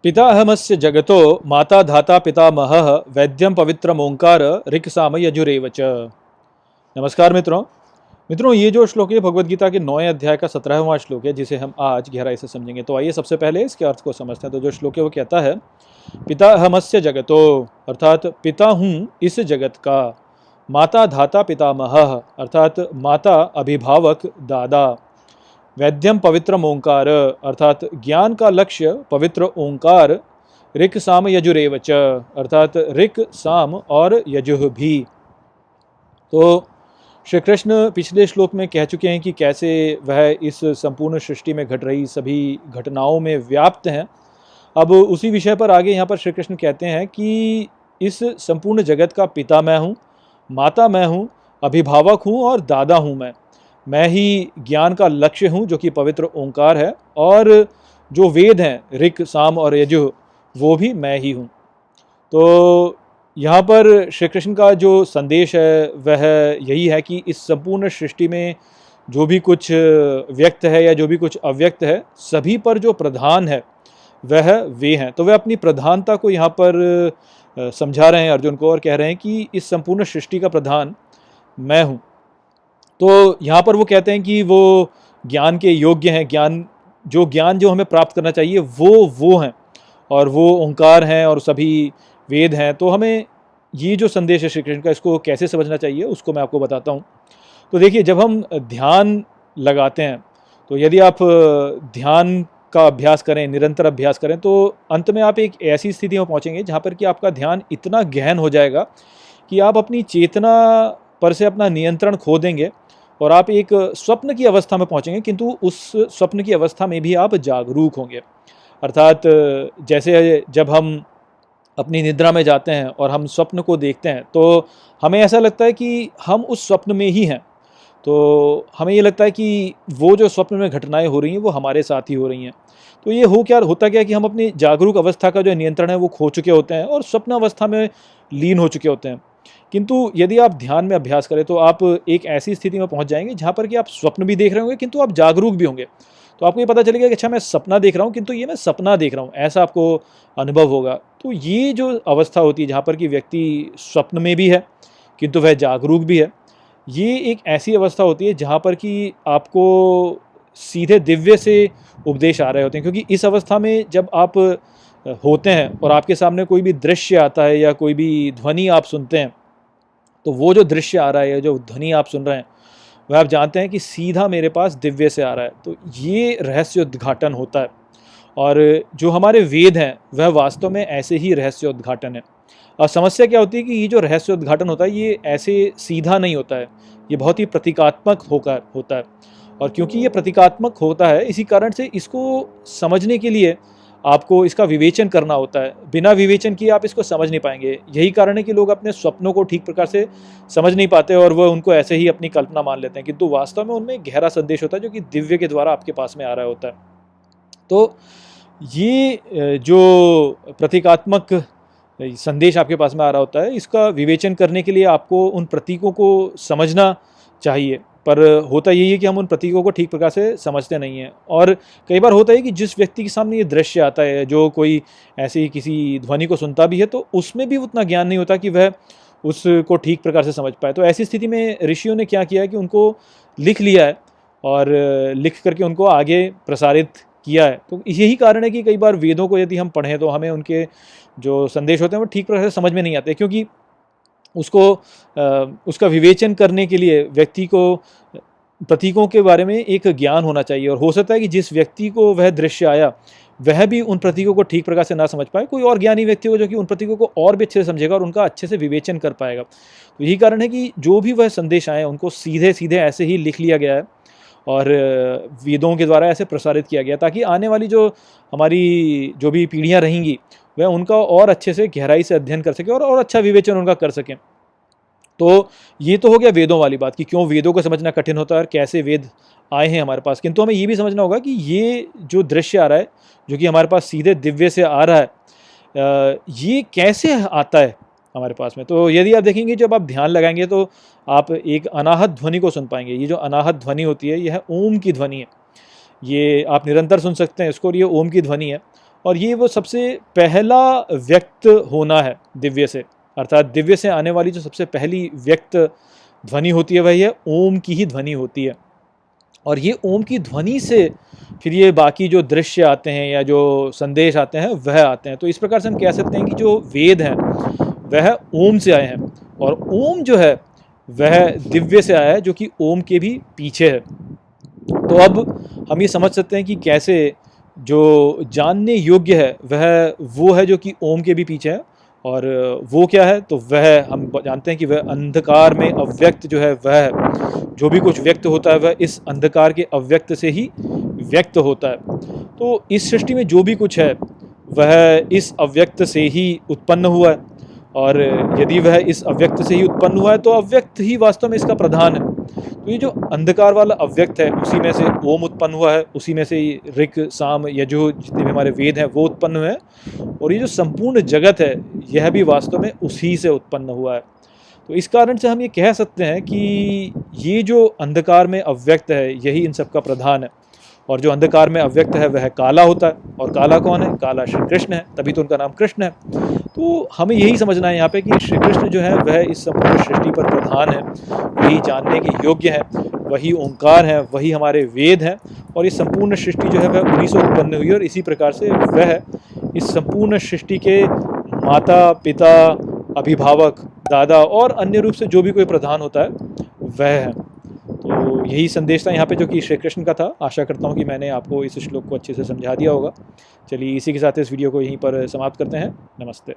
पिताहमस्य जगतो माता धाता पितामहः वैद्यम पवित्रम ओंकार ऋक् साम यजुरेव च। नमस्कार मित्रों, ये जो श्लोक है भगवद गीता के 9वें अध्याय का 17वां श्लोक है, जिसे हम आज गहराई से समझेंगे। तो आइए सबसे पहले इसके अर्थ को समझते हैं। तो जो श्लोक है वो कहता है, पिताहमस्य जगतो, अर्थात पिता हूँ इस जगत का, माता धाता पितामहः, अर्थात माता अभिभावक दादा, वैद्यम पवित्रम ओंकार, अर्थात ज्ञान का लक्ष्य पवित्र ओंकार, ऋक् साम यजुरेव च, अर्थात ऋक् साम और यजुः भी। तो श्री कृष्ण पिछले श्लोक में कह चुके हैं कि कैसे वह इस संपूर्ण सृष्टि में घट रही सभी घटनाओं में व्याप्त हैं। अब उसी विषय पर आगे यहाँ पर श्री कृष्ण कहते हैं कि इस संपूर्ण जगत का पिता मैं हूँ, माता मैं हूँ, अभिभावक हूँ और दादा हूँ मैं ही ज्ञान का लक्ष्य हूँ जो कि पवित्र ओंकार है, और जो वेद हैं ऋक् साम और यजुः वो भी मैं ही हूँ। तो यहाँ पर श्री कृष्ण का जो संदेश है वह यही है कि इस संपूर्ण सृष्टि में जो भी कुछ व्यक्त है या जो भी कुछ अव्यक्त है, सभी पर जो प्रधान है वह वे हैं। तो वे अपनी प्रधानता को यहाँ पर समझा रहे हैं अर्जुन को, और कह रहे हैं कि इस संपूर्ण सृष्टि का प्रधान मैं हूँ। तो यहाँ पर वो कहते हैं कि वो ज्ञान के योग्य हैं, ज्ञान जो हमें प्राप्त करना चाहिए वो हैं, और वो ओंकार हैं और सभी वेद हैं। तो हमें ये जो संदेश है श्री कृष्ण का, इसको कैसे समझना चाहिए उसको मैं आपको बताता हूँ। तो देखिए, जब हम ध्यान लगाते हैं, तो यदि आप ध्यान का अभ्यास करें, निरंतर अभ्यास करें, तो अंत में आप एक ऐसी स्थिति में पहुँचेंगे जहाँ पर कि आपका ध्यान इतना गहन हो जाएगा कि आप अपनी चेतना पर से अपना नियंत्रण खो देंगे और आप एक स्वप्न की अवस्था में पहुँचेंगे, किंतु उस स्वप्न की अवस्था में भी आप जागरूक होंगे। अर्थात जैसे जब हम अपनी निद्रा में जाते हैं और हम स्वप्न को देखते हैं, तो हमें ऐसा लगता है कि हम उस स्वप्न में ही हैं। तो हमें ये लगता है कि वो जो स्वप्न में घटनाएं हो रही हैं वो हमारे साथ ही हो रही हैं। तो ये होता क्या कि हम अपनी जागरूक अवस्था का जो नियंत्रण है वो खो चुके होते हैं और स्वप्न अवस्था में लीन हो चुके होते हैं। किंतु यदि आप ध्यान में अभ्यास करें तो आप एक ऐसी स्थिति में पहुंच जाएंगे जहाँ पर कि आप स्वप्न भी देख रहे होंगे किंतु आप जागरूक भी होंगे। तो आपको ये पता चलेगा कि अच्छा, मैं सपना देख रहा हूँ किंतु ये मैं सपना देख रहा हूँ, ऐसा आपको अनुभव होगा। तो ये जो अवस्था होती है जहाँ पर कि व्यक्ति स्वप्न में भी है किंतु वह जागरूक भी है, ये एक ऐसी अवस्था होती है जहाँ पर कि आपको सीधे दिव्य से उपदेश आ रहे होते हैं। क्योंकि इस अवस्था में जब आप होते हैं और आपके सामने कोई भी दृश्य आता है या कोई भी ध्वनि आप सुनते हैं, तो वो जो दृश्य आ रहा है, जो ध्वनि आप सुन रहे हैं, वह आप जानते हैं कि सीधा मेरे पास दिव्य से आ रहा है। तो ये रहस्योद्घाटन होता है, और जो हमारे वेद हैं वह वास्तव में ऐसे ही रहस्योद्घाटन है। और समस्या क्या होती है कि ये जो रहस्योद्घाटन होता है ये ऐसे सीधा नहीं होता है, ये बहुत ही प्रतीकात्मक होकर होता है। और क्योंकि ये प्रतीकात्मक होता है, इसी कारण से इसको समझने के लिए आपको इसका विवेचन करना होता है। बिना विवेचन किए आप इसको समझ नहीं पाएंगे। यही कारण है कि लोग अपने स्वप्नों को ठीक प्रकार से समझ नहीं पाते और वह उनको ऐसे ही अपनी कल्पना मान लेते हैं, किंतु वास्तव में उनमें गहरा संदेश होता है जो कि दिव्य के द्वारा आपके पास में आ रहा होता है। तो ये जो प्रतीकात्मक संदेश आपके पास में आ रहा होता है, इसका विवेचन करने के लिए आपको उन प्रतीकों को समझना चाहिए। पर होता यही है कि हम उन प्रतीकों को ठीक प्रकार से समझते नहीं हैं। और कई बार होता है कि जिस व्यक्ति के सामने ये दृश्य आता है, जो कोई ऐसी किसी ध्वनि को सुनता भी है, तो उसमें भी उतना ज्ञान नहीं होता कि वह उसको ठीक प्रकार से समझ पाए। तो ऐसी स्थिति में ऋषियों ने क्या किया है कि उनको लिख लिया है और लिख करके उनको आगे प्रसारित किया है। तो यही कारण है कि कई बार वेदों को यदि हम पढ़ें तो हमें उनके जो संदेश होते हैं वो ठीक प्रकार से समझ में नहीं आते, क्योंकि उसका विवेचन करने के लिए व्यक्ति को प्रतीकों के बारे में एक ज्ञान होना चाहिए। और हो सकता है कि जिस व्यक्ति को वह दृश्य आया वह भी उन प्रतीकों को ठीक प्रकार से ना समझ पाए, कोई और ज्ञानी व्यक्ति हो जो कि उन प्रतीकों को और भी अच्छे से समझेगा और उनका अच्छे से विवेचन कर पाएगा। तो यही कारण है कि जो भी वह संदेश आए उनको सीधे सीधे ऐसे ही लिख लिया गया है और वेदों के द्वारा ऐसे प्रसारित किया गया, ताकि आने वाली जो हमारी जो भी पीढ़ियाँ रहेंगी वह उनका और अच्छे से गहराई से अध्ययन कर सके और अच्छा विवेचन उनका कर सकें। तो ये तो हो गया वेदों वाली बात कि क्यों वेदों को समझना कठिन होता है और कैसे वेद आए हैं हमारे पास। किंतु हमें ये भी समझना होगा कि ये जो दृश्य आ रहा है, जो कि हमारे पास सीधे दिव्य से आ रहा है, ये कैसे आता है हमारे पास में। तो यदि आप देखेंगे, जब आप ध्यान लगाएंगे तो आप एक अनाहत ध्वनि को सुन पाएंगे। ये जो अनाहत ध्वनि होती है यह ओम की ध्वनि है। ये आप निरंतर सुन सकते हैं इसको, और ये ओम की ध्वनि है। और ये वो सबसे पहला व्यक्त होना है दिव्य से, अर्थात दिव्य से आने वाली जो सबसे पहली व्यक्त ध्वनि होती है वही है ओम की ही ध्वनि होती है। और ये ओम की ध्वनि से फिर ये बाकी जो दृश्य आते हैं या जो संदेश आते हैं वह आते हैं। तो इस प्रकार से हम कह सकते हैं कि जो वेद हैं वह ओम से आए हैं, और ओम जो है वह दिव्य से आया है जो कि ओम के भी पीछे है। तो अब हम ये समझ सकते हैं कि कैसे जो जानने योग्य है वह वो है जो कि ओम के भी पीछे है। और वो क्या है, तो वह हम जानते हैं कि वह अंधकार में अव्यक्त जो है वह है। जो भी कुछ व्यक्त होता है वह इस अंधकार के अव्यक्त से ही व्यक्त होता है। तो इस सृष्टि में जो भी कुछ है वह इस अव्यक्त से ही उत्पन्न हुआ है, और यदि वह इस अव्यक्त से ही उत्पन्न हुआ है तो अव्यक्त ही वास्तव में इसका प्रधान है। तो ये जो अंधकार वाला अव्यक्त है उसी में से ओम उत्पन्न हुआ है, उसी में से ही ऋक साम यजु जितने भी हमारे वेद हैं वो उत्पन्न हुए हैं, और ये जो संपूर्ण जगत है यह भी वास्तव में उसी से उत्पन्न हुआ है। तो इस कारण से हम ये कह सकते हैं कि ये जो अंधकार में अव्यक्त है यही इन सब का प्रधान है। और जो अंधकार में अव्यक्त है वह काला होता है, और काला कौन है, काला श्री कृष्ण है, तभी तो उनका नाम कृष्ण है। तो हमें यही समझना है यहाँ पे कि श्री कृष्ण जो है वह इस संपूर्ण सृष्टि पर प्रधान है, वही जानने के योग्य है, वही ओंकार है, वही हमारे वेद हैं, और ये संपूर्ण सृष्टि जो है वह उन्हीं से उत्पन्न हुई है। और इसी प्रकार से वह इस संपूर्ण सृष्टि के माता पिता अभिभावक दादा और अन्य रूप से जो भी कोई प्रधान होता है वह है। तो यही संदेश था यहाँ पे जो कि श्री कृष्ण का था। आशा करता हूँ कि मैंने आपको इस श्लोक को अच्छे से समझा दिया होगा। चलिए इसी के साथ इस वीडियो को यहीं पर समाप्त करते हैं। नमस्ते।